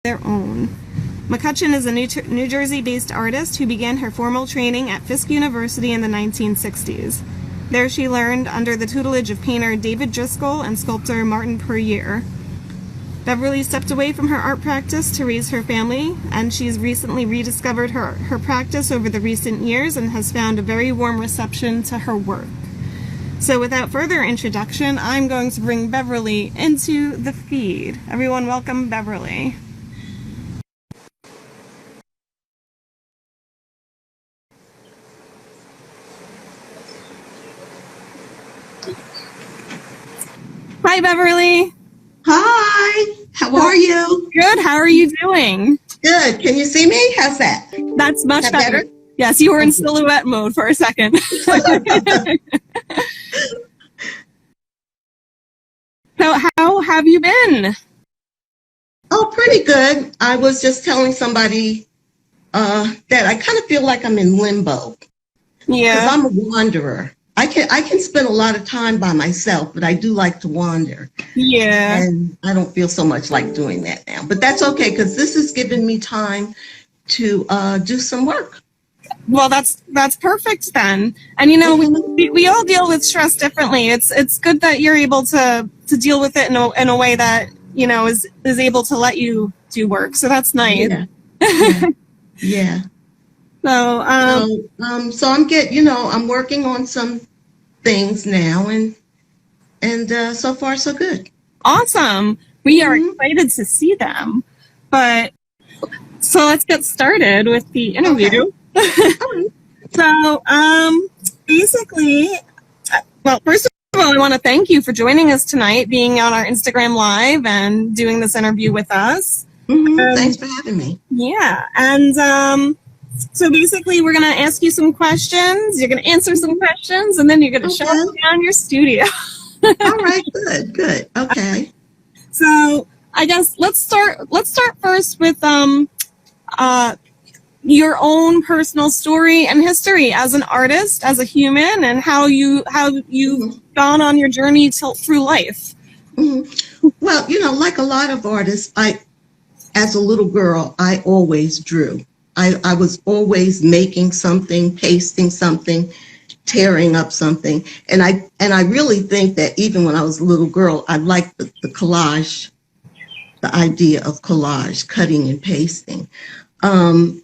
their own. McCutcheon is a New Jersey-based artist who began her formal training at Fisk University in the 1960s. There she learned under the tutelage of painter David Driscoll and sculptor Martin Puryear. Beverly stepped away from her art practice to raise her family, and she's recently rediscovered her practice over the recent years and has found a very warm reception to her work. So without further introduction, I'm going to bring Beverly into the feed. Everyone welcome Beverly. Hi, Beverly. Hi, how are you? Good, how are you doing? Good, can you see me? How's that? That's much better. Better? Yes, you were in silhouette mode for a second. So how have you been? Oh, pretty good. I was just telling somebody that I kind of feel like I'm in limbo. Yeah. Because I'm a wanderer. I can spend a lot of time by myself, but I do like to wander. Yeah. And I don't feel so much like doing that now. But that's okay, because this has given me time to do some work. Well, that's perfect then. And you know, we all deal with stress differently. It's good that you're able to deal with it in a way that, you know, is able to let you do work. So that's nice. Yeah. Yeah. So I'm working on some things now, and so far so good. Awesome. We are excited to see them. But so let's get started with the interview. Okay. So basically, well, first of all, I want to thank you for joining us tonight, being on our Instagram Live and doing this interview with us. Thanks for having me. Yeah, and so basically, we're going to ask you some questions. You're going to answer some questions, and then you're going to show us around your studio. All right, good. Okay. So I guess let's start first with your own personal story and history as an artist, as a human, and how you've gone on your journey through life. Well, like a lot of artists, as a little girl, I always drew. I was always making something, pasting something, tearing up something. And I really think that even when I was a little girl, I liked the collage, the idea of collage, cutting and pasting. When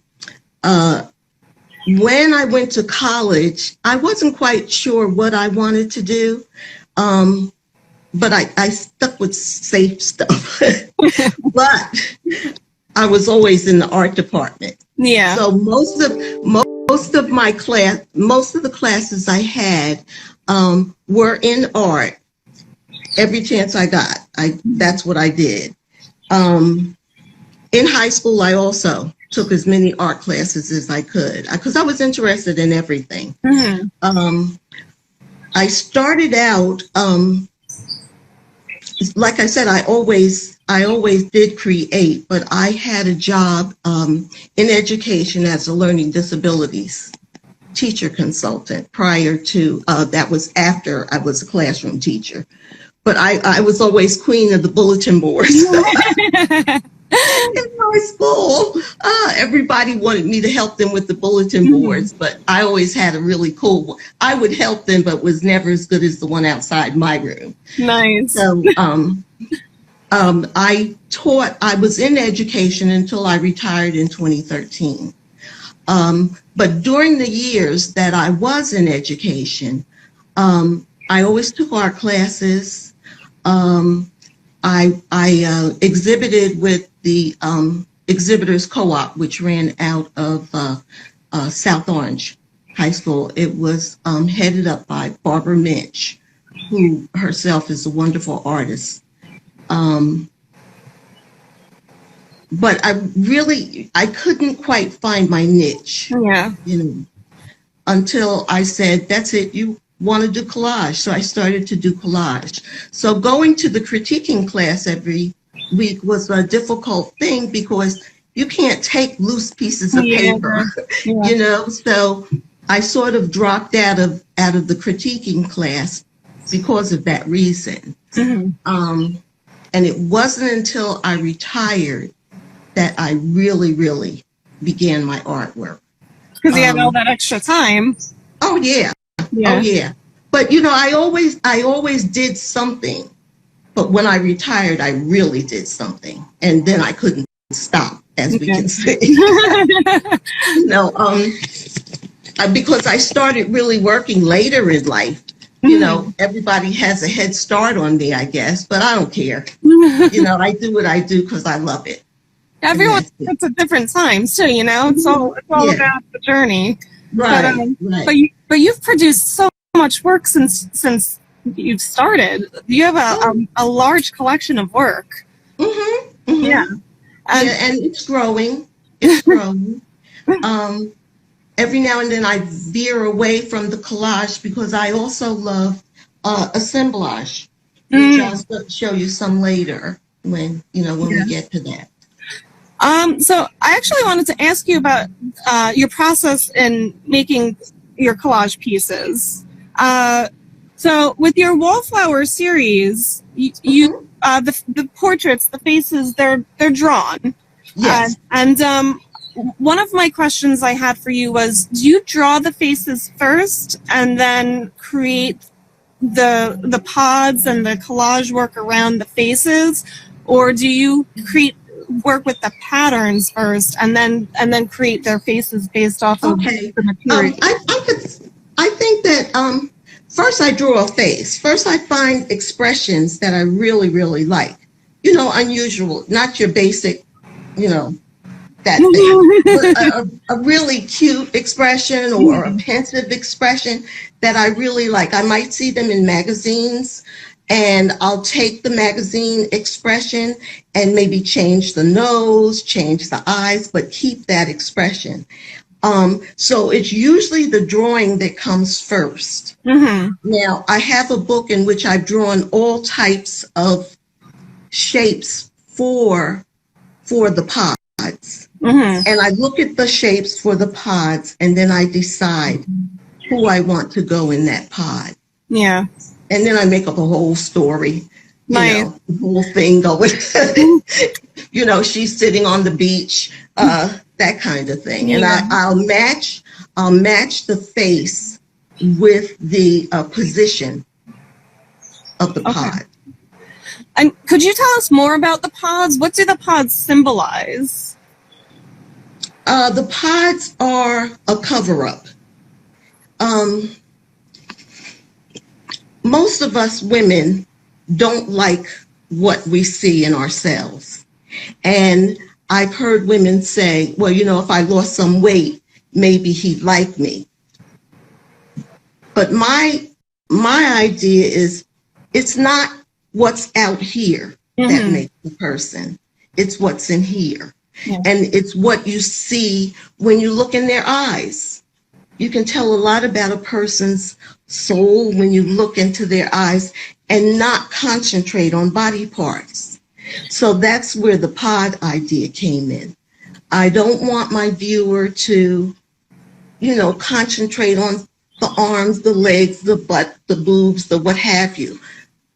I went to college, I wasn't quite sure what I wanted to do. But I stuck with safe stuff. But I was always in the art department. Yeah. So most of the classes I had were in art. Every chance I got, that's what I did. In high school, I also took as many art classes as I could because I was interested in everything. I started out, like I said, I always did create, but I had a job in education as a learning disabilities teacher consultant prior to, that was after I was a classroom teacher. But I was always queen of the bulletin boards. In my school, everybody wanted me to help them with the bulletin boards, but I always had a really cool one. I would help them, but was never as good as the one outside my room. Nice. So I was in education until I retired in 2013. But during the years that I was in education, I always took art classes. I exhibited with the Exhibitors Co-op, which ran out of South Orange High School. It was headed up by Barbara Minch, who herself is a wonderful artist. But I couldn't quite find my niche. Yeah. Until I said, that's it, you want to do collage. So I started to do collage. So going to the critiquing class every week was a difficult thing because you can't take loose pieces of paper, so I sort of dropped out of the critiquing class because of that reason. And it wasn't until I retired that I really, really began my artwork. Because you had all that extra time. Oh yeah. Yeah. Oh yeah. But I always did something. But when I retired, I really did something, and then I couldn't stop, as we can see. Because I started really working later in life. Everybody has a head start on me, I guess, but I don't care. I do what I do because I love it. Everyone gets at different times too, It's all about the journey. Right. But you've produced so much work since you've started. You have a large collection of work. Yeah. And it's growing. It's growing. Every now and then I veer away from the collage because I also love assemblage, which I'll show you some later when we get to that. So I actually wanted to ask you about your process in making your collage pieces. So with your Wallflower series, you the portraits, the faces, they're drawn. Yes. And one of my questions I had for you was, do you draw the faces first and then create the pods and the collage work around the faces, or do you work with the patterns first and then create their faces based off of the material? I think that first I draw a face. First I find expressions that I really, really like. Unusual, not your basic, that thing. But a really cute expression or a pensive expression that I really like. I might see them in magazines, and I'll take the magazine expression and maybe change the nose, change the eyes, but keep that expression. So it's usually the drawing that comes first. Now, I have a book in which I've drawn all types of shapes for the pods. And I look at the shapes for the pods, and then I decide who I want to go in that pod. Yeah. And then I make up a whole story, the whole thing going, she's sitting on the beach, that kind of thing. Yeah. And I'll match the face with the position of the pod. And could you tell us more about the pods? What do the pods symbolize? The pods are a cover-up. Most of us women don't like what we see in ourselves. And I've heard women say, well, if I lost some weight, maybe he'd like me. But my idea is, it's not what's out here that makes the person. It's what's in here. Yeah. And it's what you see when you look in their eyes. You can tell a lot about a person's soul when you look into their eyes and not concentrate on body parts. So that's where the pod idea came in. I don't want my viewer to, concentrate on the arms, the legs, the butt, the boobs, the what have you.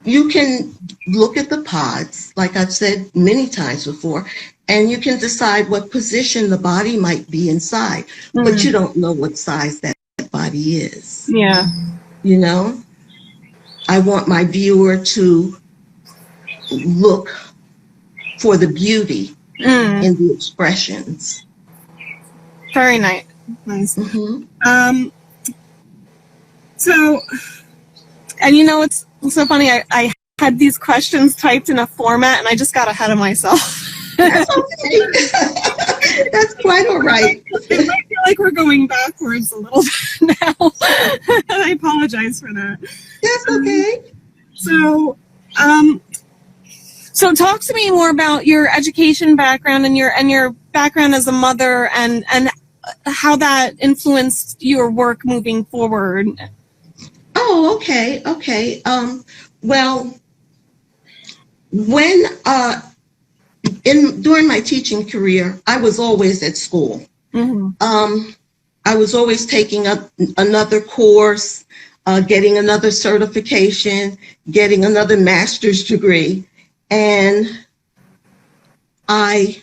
You can look at the pods, like I've said many times before, and you can decide what position the body might be inside, but you don't know what size that body is. Yeah. I want my viewer to look for the beauty in the expressions. Very nice. So, and it's so funny, I had these questions typed in a format and I just got ahead of myself. That's okay. That's quite all right. I feel like we're going backwards a little bit now. I apologize for that. That's okay. So talk to me more about your education background and your background as a mother and how that influenced your work moving forward. Oh, okay. Well, when during my teaching career, I was always at school. I was always taking up another course, getting another certification, getting another master's degree, and I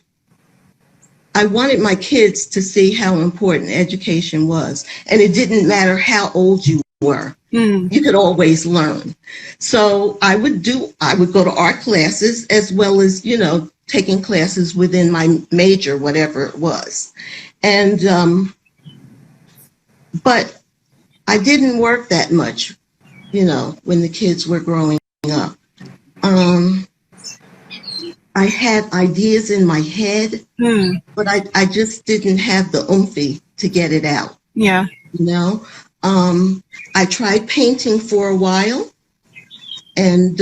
I wanted my kids to see how important education was, and it didn't matter how old you were. You could always learn. So I would go to art classes as well as, taking classes within my major, whatever it was. And, but I didn't work that much, when the kids were growing up. I had ideas in my head, but I just didn't have the oomph to get it out. Yeah. I tried painting for a while, and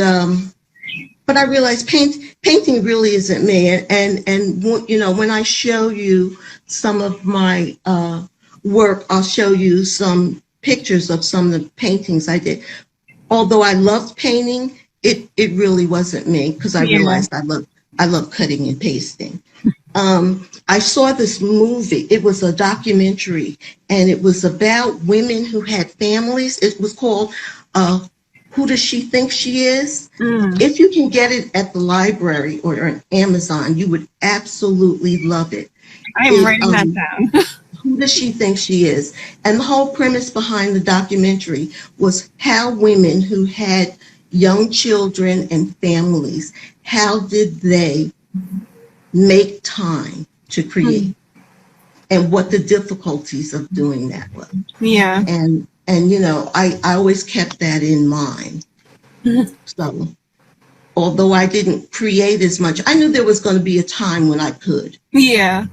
but I realized painting really isn't me. And when I show you some of my work, I'll show you some pictures of some of the paintings I did. Although I loved painting, it really wasn't me, because I realized I love cutting and pasting. I saw this movie. It was a documentary, and it was about women who had families. It was called Who Does She Think She Is? If you can get it at the library or on Amazon, you would absolutely love it. I'm writing that down. Who Does She Think She Is? And the whole premise behind the documentary was how women who had young children and families, how did they make time to create, and what the difficulties of doing that were. Yeah. And I always kept that in mind. So although I didn't create as much, I knew there was going to be a time when I could. Yeah.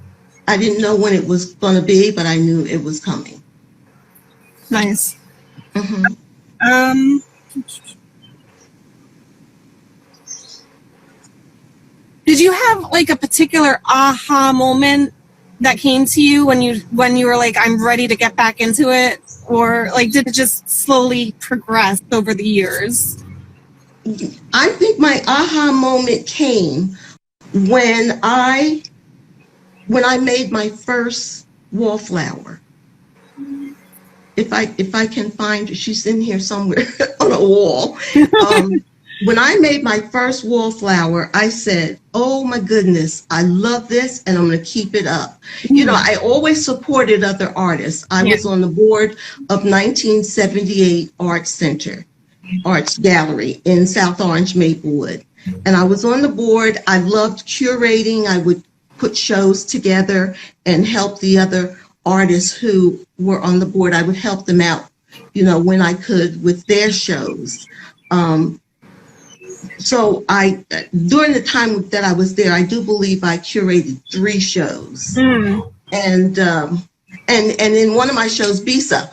I didn't know when it was going to be, but I knew it was coming. Nice. Did you have like a particular aha moment that came to you when you were like, I'm ready to get back into it? Or like, did it just slowly progress over the years? I think my aha moment came when I made my first wallflower. If I can find her, she's in here somewhere on a wall. When I made my first wallflower, I said, oh my goodness, I love this, and I'm going to keep it up. I always supported other artists. I was on the board of 1978 Arts Gallery in South Orange, Maplewood. And I was on the board. I loved curating. I would put shows together and help the other artists who were on the board. I would help them out, when I could with their shows. So during the time that I was there, I do believe I curated 3 shows. And in one of my shows, Bisa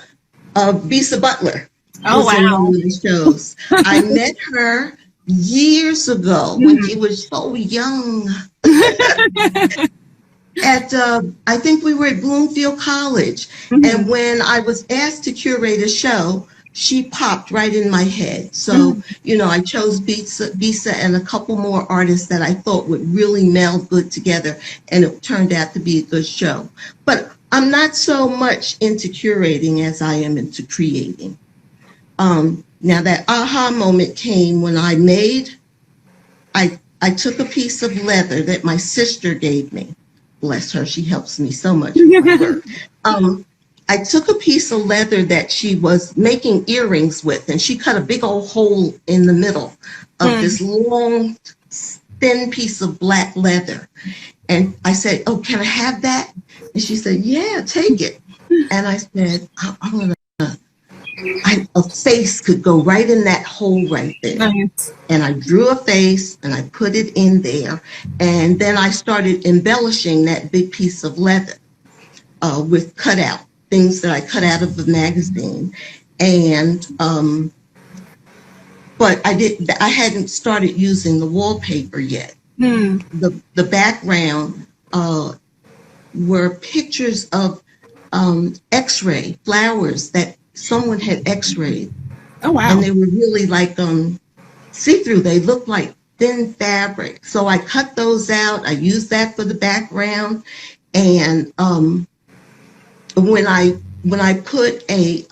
Butler was in one of the shows. I met her years ago when she was so young. I think we were at Bloomfield College. And when I was asked to curate a show, she popped right in my head. So, I chose Bisa and a couple more artists that I thought would really meld good together, and it turned out to be a good show. But I'm not so much into curating as I am into creating. Now that aha moment came when I took a piece of leather that my sister gave me. Bless her, she helps me so much with my work. I took a piece of leather that she was making earrings with, and she cut a big old hole in the middle of this long, thin piece of black leather. And I said, oh, can I have that? And she said, yeah, take it. And I said, a face could go right in that hole right there. Nice. And I drew a face and I put it in there. And then I started embellishing that big piece of leather with things that I cut out of the magazine. And but I hadn't started using the wallpaper yet. The background were pictures of x-ray flowers that someone had x-rayed. Oh wow. And they were really like see-through. They looked like thin fabric. So I cut those out. I used that for the background. And when I put a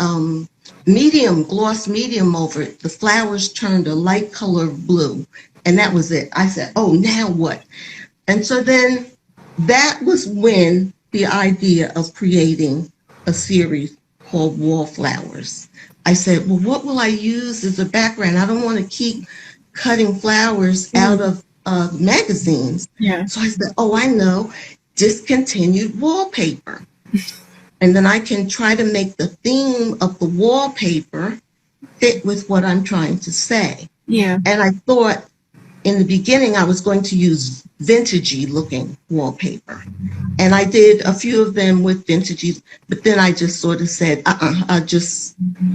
gloss medium over it, the flowers turned a light color blue, and that was it. I said, oh, now what? And so then that was when the idea of creating a series called Wallflowers. I said, well, what will I use as a background? I don't want to keep cutting flowers out of magazines. Yeah. So I said, oh, I know, discontinued wallpaper. And then I can try to make the theme of the wallpaper fit with what I'm trying to say. Yeah. And I thought in the beginning I was going to use vintagey looking wallpaper. And I did a few of them with vintagey, but then I just sort of said, I'll just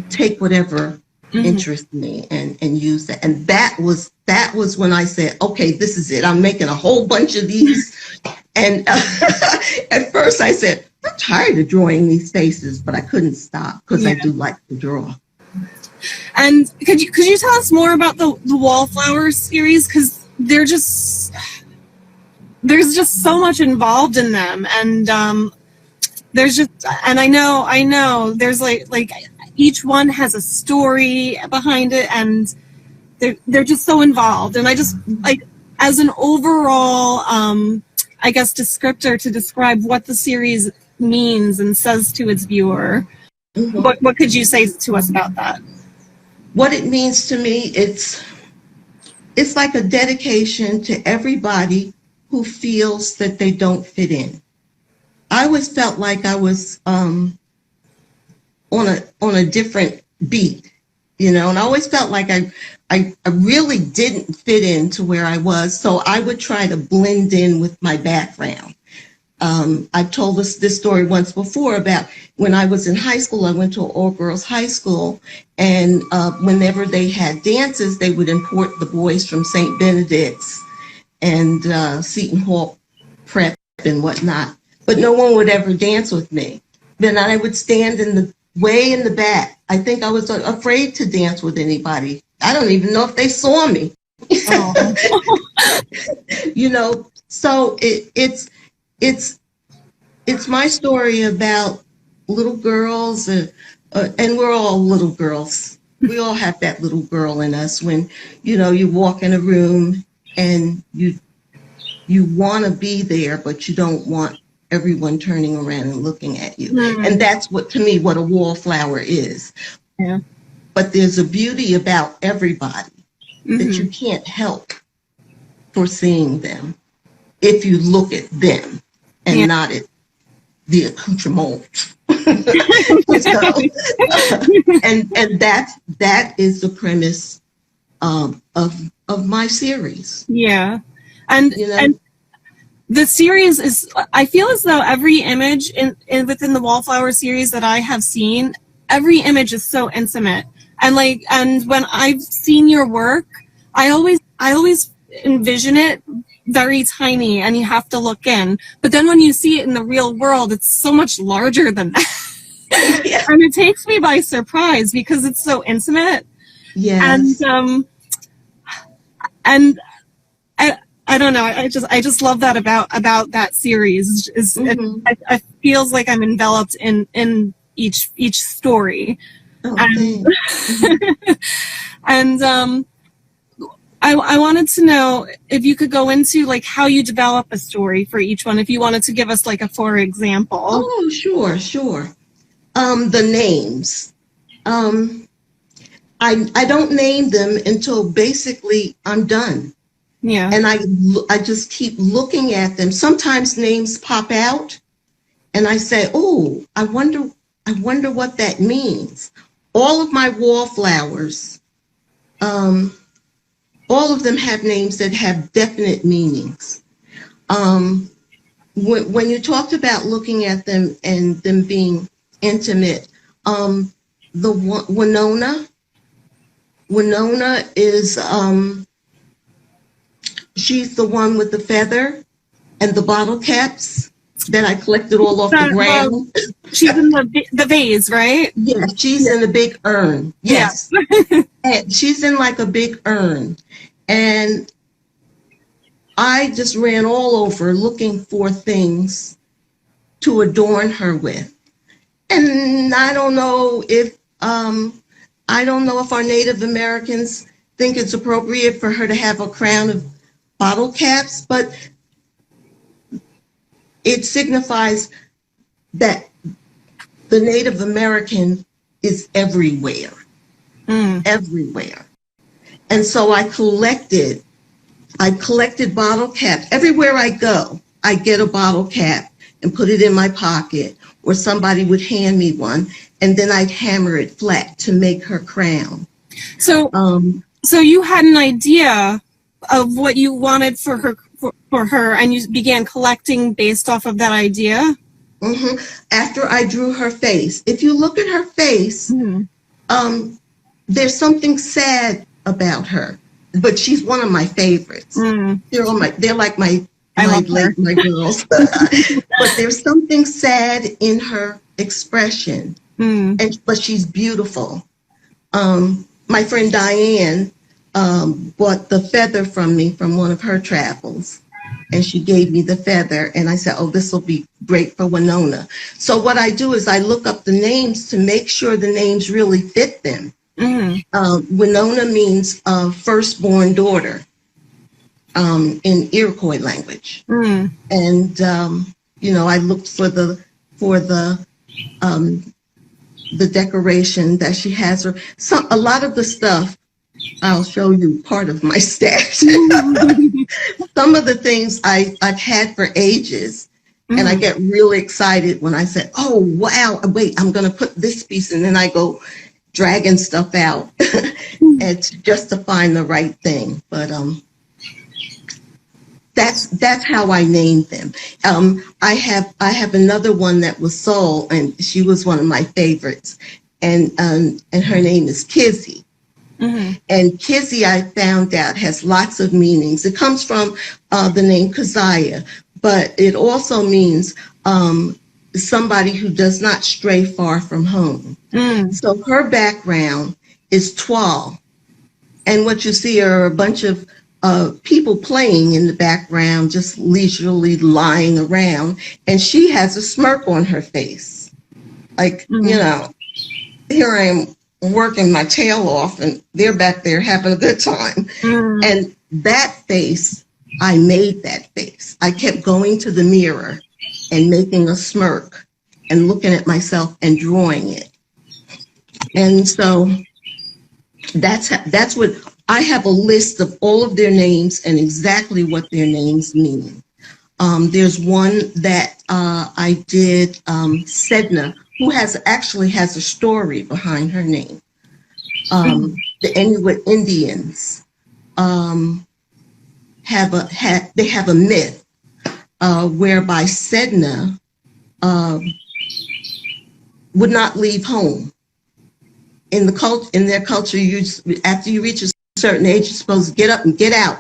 take whatever interests me and use that. And that was when I said, okay, this is it. I'm making a whole bunch of these. And at first I said, I'm tired of drawing these faces, but I couldn't stop because I do like to draw. And could you tell us more about the Wallflowers series? Because there's just so much involved in them, and I know there's like each one has a story behind it, and they're just so involved. And I just like, as an overall I guess descriptor to describe what the series means and says to its viewer, what could you say to us about that? What it means to me, it's like a dedication to everybody who feels that they don't fit in. I always felt like I was on a different beat, and I always felt like I really didn't fit into where I was, so I would try to blend in with my background. I've told us this story once before about when I was in high school. I went to an all-girls high school, and whenever they had dances, they would import the boys from St. Benedict's and Seton Hall Prep and whatnot. But no one would ever dance with me. Then I would stand way in the back. I think I was afraid to dance with anybody. I don't even know if they saw me. So it's my story about little girls, and we're all little girls. We all have that little girl in us when, you walk in a room and you want to be there, but you don't want everyone turning around and looking at you. And that's to me, what a wallflower is. Yeah. But there's a beauty about everybody that you can't help foreseeing them if you look at them and not at the accoutrement. And that is the premise of my series. Yeah. And the series is, I feel as though every image within the Wallflower series that I have seen, every image is so intimate. And when I've seen your work, I always envision it very tiny, and you have to look in. But then when you see it in the real world, it's so much larger than that. Yeah. And it takes me by surprise because it's so intimate. Yes. And I don't know. I just love that about that series. It feels like I'm enveloped in each story. Oh, and I wanted to know if you could go into like how you develop a story for each one. If you wanted to give us like a for example. Oh, sure. The names. I don't name them until basically I'm done. Yeah. And I just keep looking at them. Sometimes names pop out, and I say, "Oh, I wonder what that means." All of my wallflowers, all of them have names that have definite meanings. When you talked about looking at them and them being intimate, the Winona is she's the one with the feather and the bottle caps that I collected all off the ground. She's in the vase, right? Yeah, she's in a big urn. Yes. Yeah. And she's in like a big urn. And I just ran all over looking for things to adorn her with. And I don't know if our Native Americans think it's appropriate for her to have a crown of bottle caps, but it signifies that the Native American is everywhere, everywhere. And so I collected bottle caps. Everywhere I go, I get a bottle cap and put it in my pocket, or somebody would hand me one, and then I'd hammer it flat to make her crown. So, so you had an idea of what you wanted for her, and you began collecting based off of that idea? After I drew her face. If you look at her face, there's something sad about her, but she's one of my favorites. They're like my girls. But there's something sad in her expression, but she's beautiful. My friend Diane bought the feather from me from one of her travels, and she gave me the feather, and I said, oh, this will be great for Winona. So what I do is I look up the names to make sure the names really fit them. Winona means firstborn daughter in Iroquois language. And, I looked for the decoration that she has. A lot of the stuff, I'll show you part of my stash. Some of the things I've had for ages, and I get really excited when I say, oh, wow, wait, I'm going to put this piece, and then I go dragging stuff out and just to find the right thing. But that's how I named them. I have another one that was sold, and she was one of my favorites, and her name is Kizzy. And Kizzy, I found out, has lots of meanings. It comes from the name Keziah, but it also means somebody who does not stray far from home. So her background is Twal. And what you see are a bunch of people playing in the background, just leisurely lying around. And she has a smirk on her face. Like, here I am working my tail off, and they're back there having a good time. And that face, I made that face. I kept going to the mirror and making a smirk and looking at myself and drawing it. And so that's what I have, a list of all of their names and exactly what their names mean. There's one that I did, Sedna, who actually has a story behind her name. The Inuit Indians have a myth whereby Sedna would not leave home. In their culture, after you reach a certain age, you're supposed to get up and get out,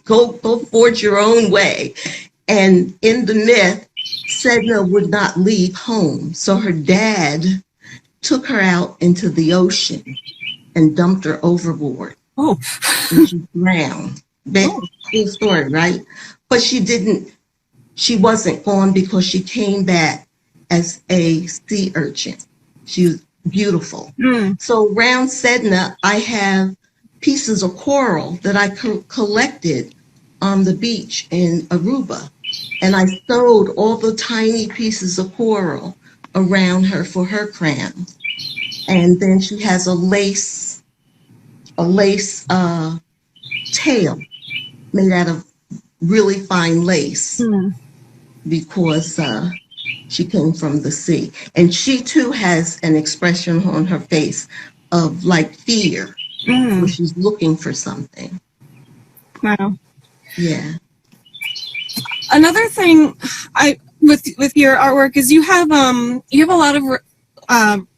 go forge your own way. And in the myth, Sedna would not leave home, so her dad took her out into the ocean and dumped her overboard. Oh, and she drowned. Cool story, right? But she wasn't gone, because she came back as a sea urchin. She was beautiful. So around Sedna, I have pieces of coral that I collected on the beach in Aruba. And I sewed all the tiny pieces of coral around her for her crown. And then she has a lace tail made out of really fine lace, because she came from the sea. And she too has an expression on her face of like fear, where she's looking for something. Wow. Yeah. Another thing with your artwork is you have a lot of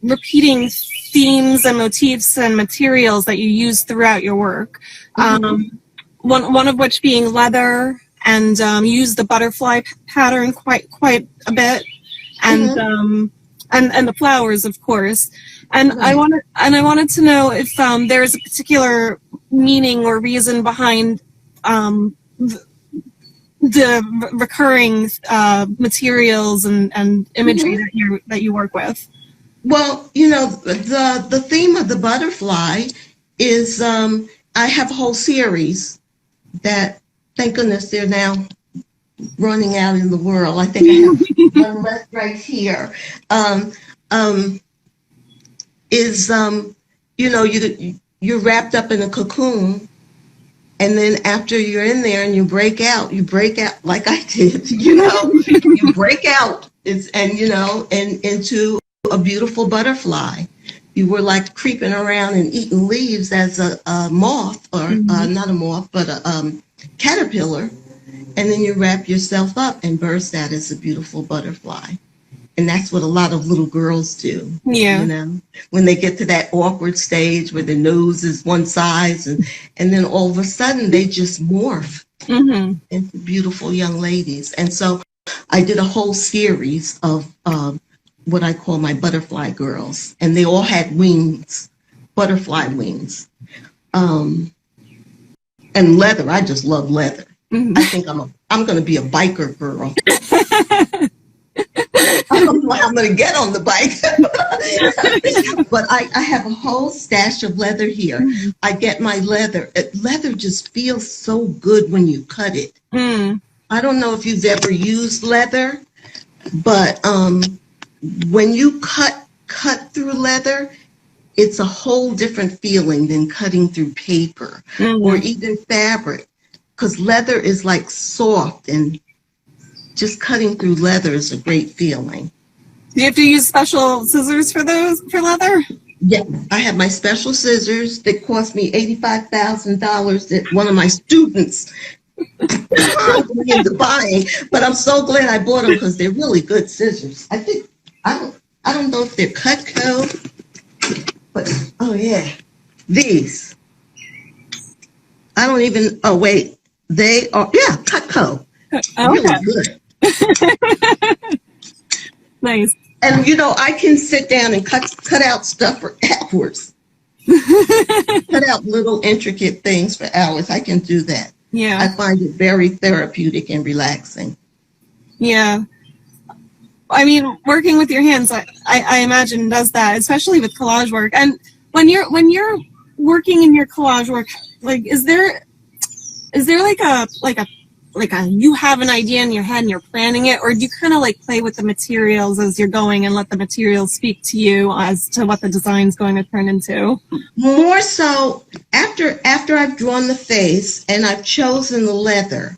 repeating themes and motifs and materials that you use throughout your work. One of which being leather, and you use the butterfly pattern quite a bit, and the flowers, of course. And I wanted to know if there is a particular meaning or reason behind the recurring materials and imagery that you work with. Well, the theme of the butterfly is I have a whole series that, thank goodness, they're now running out in the world. I think I have one left right here. Um, um, is you know, you're wrapped up in a cocoon, and then after you're in there and you break out like I did. You know, you break out. And into a beautiful butterfly. You were like creeping around and eating leaves as a moth, or not a moth, but a caterpillar. And then you wrap yourself up and burst out as a beautiful butterfly. And that's what a lot of little girls do. Yeah. You know, when they get to that awkward stage where the nose is one size, and then all of a sudden they just morph into beautiful young ladies. And so I did a whole series of what I call my butterfly girls, and they all had wings, butterfly wings, and leather. I just love leather. I think I'm going to be a biker girl. I don't know how I'm going to get on the bike, but I have a whole stash of leather here. I get my leather. Leather just feels so good when you cut it. I don't know if you've ever used leather, but when you cut through leather, it's a whole different feeling than cutting through paper or even fabric, because leather is like soft, and just cutting through leather is a great feeling. Do you have to use special scissors for leather? Yeah, I have my special scissors that cost me $85,000 that one of my students into buying, but I'm so glad I bought them because they're really good scissors. I don't know if they're Cutco, but oh yeah, these. I don't even. Oh wait, they are Cutco. Oh, really okay. Good. Nice. And you know, I can sit down and cut out stuff for hours. Cut out little intricate things for hours. I can do that. Yeah. I find it very therapeutic and relaxing. Yeah. I mean, working with your hands, I imagine does that, especially with collage work. And when you're working in your collage work, like, is there like a you have an idea in your head and you're planning it, or do you kind of like play with the materials as you're going and let the materials speak to you as to what the design's going to turn into? More so after I've drawn the face and I've chosen the leather.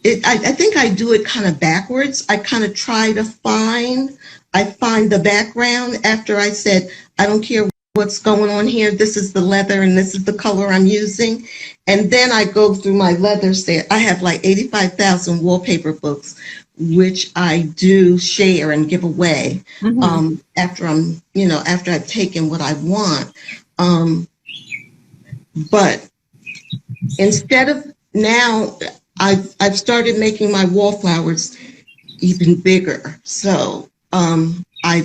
I think I do it kind of backwards. I kind of try to find the background after I said, I don't care what's going on here. This is the leather and this is the color I'm using. And then I go through my leather set. I have like 85,000 wallpaper books, which I do share and give away after I've taken what I want. But instead of now, I've started making my wallflowers even bigger. So I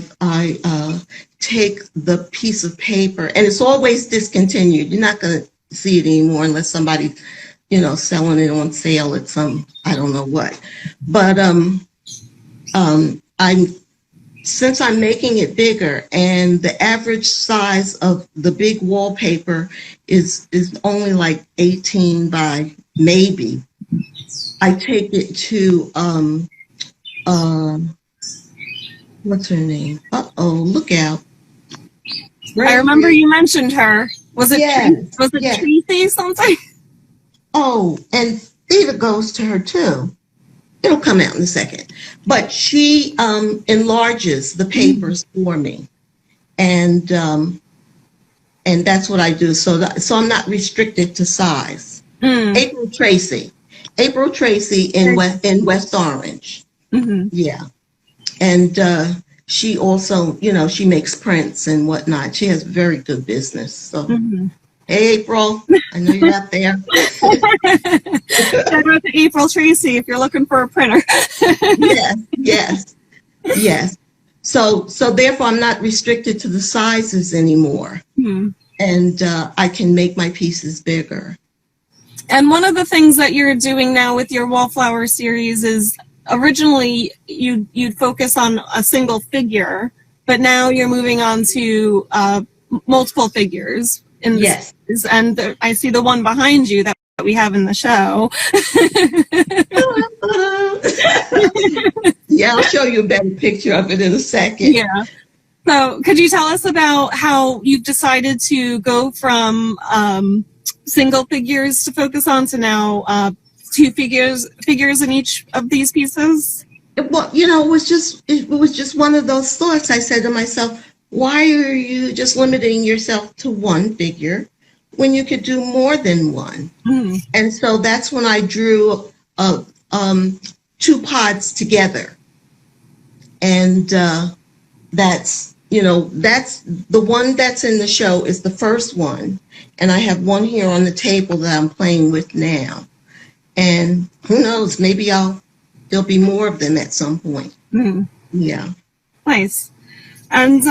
take the piece of paper, and it's always discontinued. You're not going to see it anymore unless somebody, selling it on sale at some, I don't know what. But since I'm making it bigger, and the average size of the big wallpaper is only like 18 by maybe, I take it to what's her name? Look out. Right. I remember you mentioned her. Was it yes. Tracy something? Oh, and Eva goes to her too. It'll come out in a second. But she enlarges the papers for me. And that's what I do. So I'm not restricted to size. April Tracy in West Orange. Yeah. And she also, she makes prints and whatnot. She has very good business. So, hey, April, I know you're out there. Shout out to April Tracy if you're looking for a printer. Yes. So therefore, I'm not restricted to the sizes anymore. And I can make my pieces bigger. And one of the things that you're doing now with your Wallflower series is originally you'd focus on a single figure, but now you're moving on to multiple figures. Yes. And I see the one behind you that that we have in the show. Yeah, I'll show you a better picture of it in a second. Yeah. So could you tell us about how you've decided to go from single figures to focus on to now two figures in each of these pieces? Well, it was just one of those thoughts. I said to myself, why are you just limiting yourself to one figure when you could do more than one? Mm. And so that's when I drew two pods together. And that's the one that's in the show is the first one. And I have one here on the table that I'm playing with now. And who knows, maybe there'll be more of them at some point. Mm. Yeah. Nice. And